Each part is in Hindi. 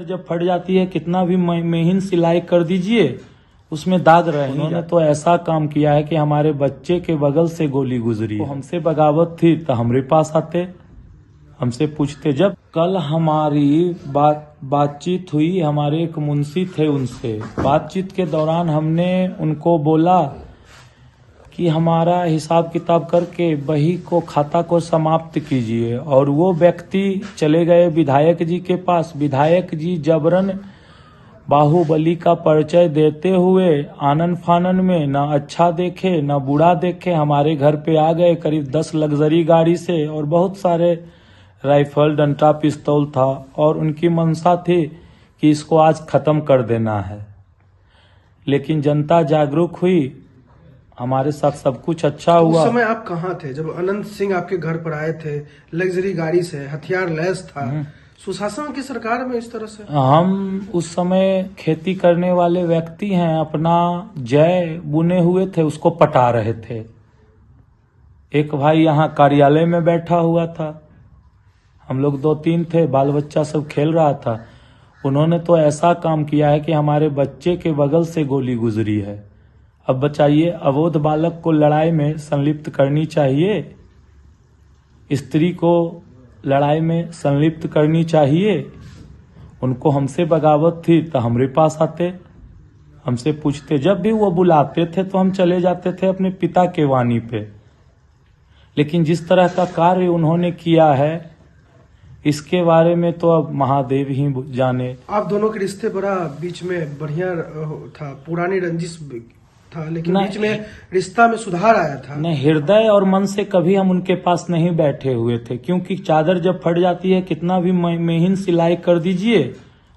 जब फट जाती है कितना भी महीन सिलाई कर दीजिए उसमें दाग रहे। उन्होंने तो ऐसा काम किया है कि हमारे बच्चे के बगल से गोली गुजरी। तो हमसे बगावत थी तो हमारे पास आते, हमसे पूछते। जब कल हमारी बातचीत हुई, हमारे एक मुंशी थे, उनसे बातचीत के दौरान हमने उनको बोला कि हमारा हिसाब किताब करके बही को, खाता को समाप्त कीजिए। और वो व्यक्ति चले गए विधायक जी के पास। विधायक जी जबरन बाहुबली का परिचय देते हुए आनन फानन में न अच्छा देखे न बुरा देखे हमारे घर पे आ गए, करीब 10 लग्जरी गाड़ी से, और बहुत सारे राइफल, डंडा, पिस्तौल था। और उनकी मंशा थी कि इसको आज खत्म कर देना है। लेकिन जनता जागरूक हुई, हमारे साथ सब कुछ अच्छा हुआ। उस समय आप कहाँ थे जब अनंत सिंह आपके घर पर आए थे? लग्जरी गाड़ी से, हथियार लैस था। सुशासन की सरकार में इस तरह से हम उस समय खेती करने वाले व्यक्ति हैं, अपना जय बुने हुए थे, उसको पटा रहे थे। एक भाई यहाँ कार्यालय में बैठा हुआ था, हम लोग 2-3 थे, बाल बच्चा सब खेल रहा था। उन्होंने तो ऐसा काम किया है कि हमारे बच्चे के बगल से गोली गुजरी है। अब बताइए, अबोध बालक को लड़ाई में संलिप्त करनी चाहिए? स्त्री को लड़ाई में संलिप्त करनी चाहिए? उनको हमसे बगावत थी तो हमारे पास आते, हमसे पूछते। जब भी वो बुलाते थे तो हम चले जाते थे अपने पिता के वाणी पे। लेकिन जिस तरह का कार्य उन्होंने किया है, इसके बारे में तो अब महादेव ही जाने। आप दोनों के रिश्ते बड़ा बीच में बढ़िया था, पुरानी रंजिश था, लेकिन बीच में रिश्ता में सुधार आया था। नहीं, हृदय और मन से कभी हम उनके पास नहीं बैठे हुए थे, क्योंकि चादर जब फट जाती है कितना भी महीन सिलाई कर दीजिए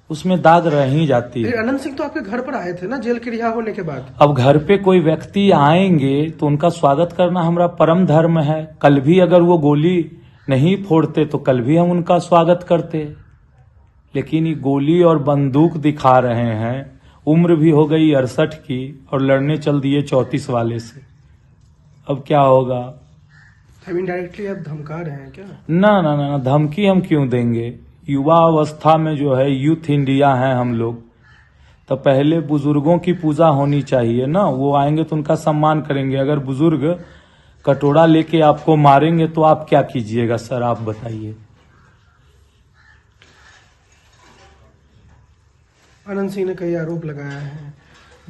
उसमें दाग रह ही जाती है। अनंत सिंह तो आपके घर पर आए थे ना जेल के रिहा होने के बाद? अब घर पे कोई व्यक्ति आएंगे तो उनका स्वागत करना हमारा परम धर्म है। कल भी अगर वो गोली नहीं फोड़ते तो कल भी हम उनका स्वागत करते। लेकिन ये गोली और बंदूक दिखा रहे हैं, उम्र भी हो गई 68 की और लड़ने चल दिए 34 वाले से। अब क्या होगा? इनडायरेक्टली आप धमका रहे हैं क्या? ना ना ना, धमकी हम क्यों देंगे? युवा अवस्था में जो है, यूथ इंडिया है हम लोग, तो पहले बुजुर्गों की पूजा होनी चाहिए ना। वो आएंगे तो उनका सम्मान करेंगे। अगर बुजुर्ग कटोरा लेके आपको मारेंगे तो आप क्या कीजिएगा सर, आप बताइए। अनंत सिंह ने कई आरोप लगाया है,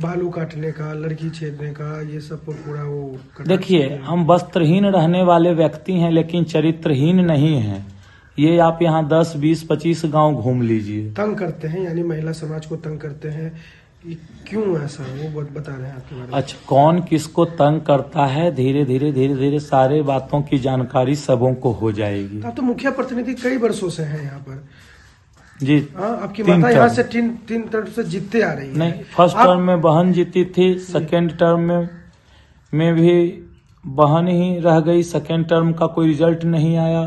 बालू काटने का, लड़की छेदने का, ये सब पर पूरा वो। देखिए, हम वस्त्रहीन रहने वाले व्यक्ति हैं लेकिन चरित्रहीन नहीं हैं। ये आप यहाँ 10, 20, 25 गांव घूम लीजिए। तंग करते हैं, यानी महिला समाज को तंग करते हैं, क्यों ऐसा वो बता रहे हैं आपके बारे में? अच्छा, कौन किसको तंग करता है, धीरे धीरे सारे बातों की जानकारी सबों को हो जाएगी। आप तो मुखिया प्रतिनिधि कई वर्षों से हैं यहाँ पर जी। आपकी माता यहाँ से तीन टर्म से जीतते आ रही है। नहीं, फर्स्ट टर्म में बहन जीती थी, सेकेंड टर्म में भी बहन ही रह गई, सेकेंड टर्म का कोई रिजल्ट नहीं आया,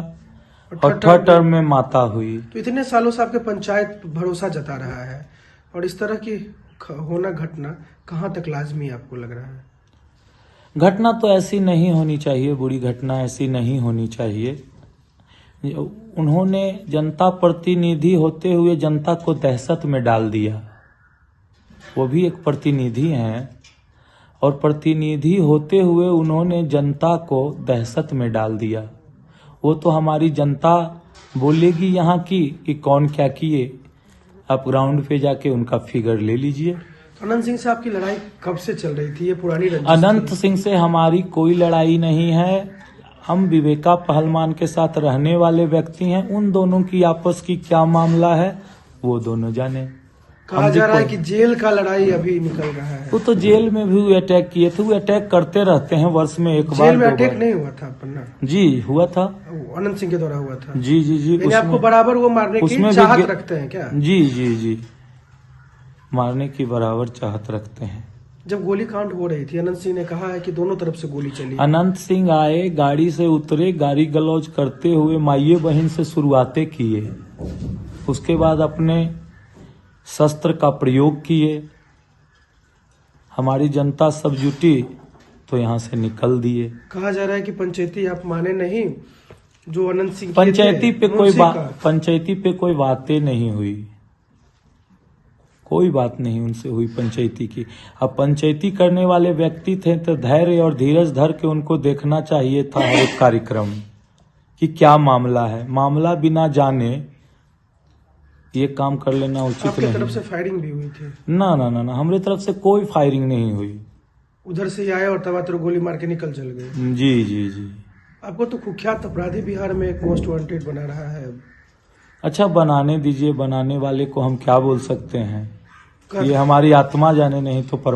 और थर्ड टर्म में माता हुई। तो इतने सालों से आपके पंचायत भरोसा जता रहा है, और इस तरह की होना घटना कहाँ तक लाजमी आपको लग रहा है? घटना तो ऐसी नहीं होनी चाहिए, बुरी घटना ऐसी नहीं होनी चाहिए। उन्होंने जनता प्रतिनिधि होते हुए जनता को दहशत में डाल दिया। वो भी एक प्रतिनिधि हैं, और प्रतिनिधि होते हुए उन्होंने जनता को दहशत में डाल दिया। वो तो हमारी जनता बोलेगी यहाँ की कि कौन क्या किए। आप ग्राउंड पे जाके उनका फिगर ले लीजिए। अनंत सिंह से आपकी लड़ाई कब से चल रही थी? ये पुरानी रंजिश अनंत सिंह से हमारी कोई लड़ाई नहीं है। हम विवेका पहलवान के साथ रहने वाले व्यक्ति हैं। उन दोनों की आपस की क्या मामला है वो दोनों जाने। कहा जा रहा है कि जेल का लड़ाई अभी निकल रहा है। वो तो जेल में भी अटैक किए थे, वो अटैक करते रहते हैं वर्ष में एक बार। जेल में अटैक नहीं हुआ था पन्ना? जी हुआ था, अनंत सिंह के द्वारा हुआ था। जी जी जी। आपको बराबर वो मारने की चाहत रखते हैं क्या? जी जी जी, मारने की बराबर चाहत रखते हैं। जब गोली कांड हो रही थी, अनंत सिंह ने कहा है कि दोनों तरफ से गोली चली। अनंत सिंह आए, गाड़ी से उतरे, गाड़ी गलौज करते हुए माइये बहन से शुरुआतें किए, उसके बाद अपने शस्त्र का प्रयोग किए। हमारी जनता सब जुटी तो यहाँ से निकल दिए। कहा जा रहा है कि पंचायती आप माने नहीं, जो अनंत सिंह पंचायती पे कोई बातें नहीं हुई। कोई बात नहीं उनसे हुई पंचायती की। अब पंचायती करने वाले व्यक्ति थे तो धैर्य और धीरज धर के उनको देखना चाहिए था हर एक कार्यक्रम कि क्या मामला है। मामला बिना जाने ये काम कर लेना उचित आपकी नहीं। तरफ से फायरिंग भी हुई थी? ना ना ना ना, हमारे तरफ से कोई फायरिंग नहीं हुई। उधर से ही आए और तबातर गोली मार के निकल चल गए? जी जी जी। आपको तो कुख्यात अपराधी बिहार में एक मोस्ट वांटेड बना रहा है। अच्छा बनाने दीजिए, बनाने वाले को हम क्या बोल सकते हैं। कर- ये हमारी आत्मा जाने, नहीं तो पर